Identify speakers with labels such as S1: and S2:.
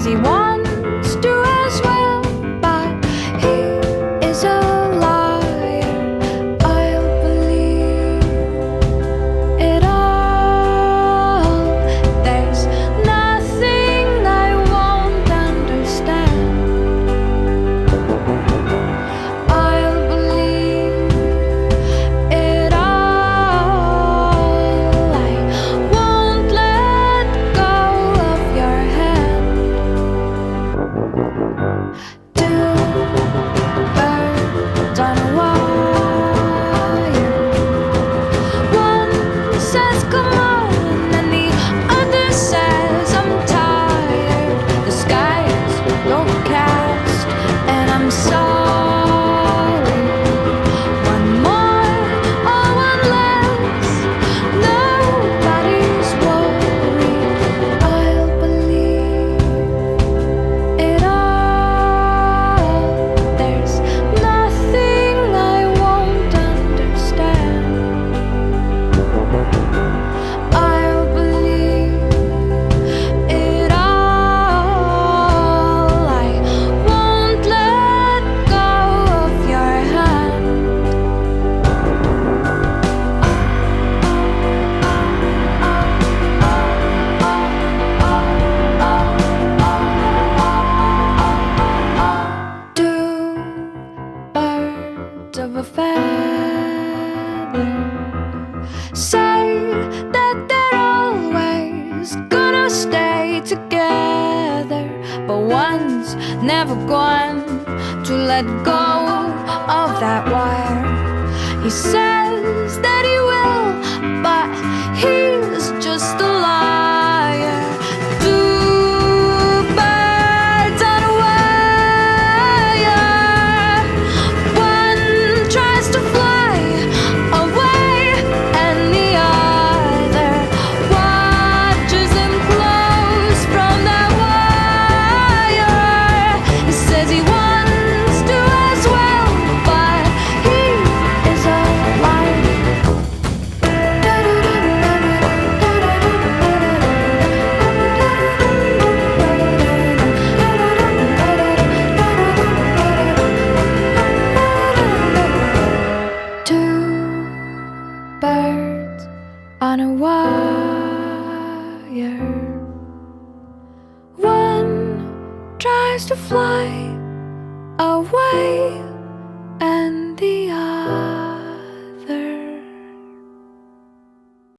S1: he wants to as well, but he is a liar. I'll believe it all. There's nothing I won't understand. I'll believe it all. I won't let go of your hand. Two birds on a wire. One says come on, and the other says I'm tired. The sky is overcast, and I'm sorry. One more or one less, nobody's worried. I'll believe it all. There's nothing I won't understand. I'll believe it all. I won't let go of your hand. Two birds of a feather say that they're always gonna stay together, but one's never going to let go of that wire. He says that he will, but he's just a liar. Two birds on a wire. One tries to fly away, and the other watches him close from that wire. He says he wants to as well, but he is a liar. Two birds on a wire. One tries to fly away,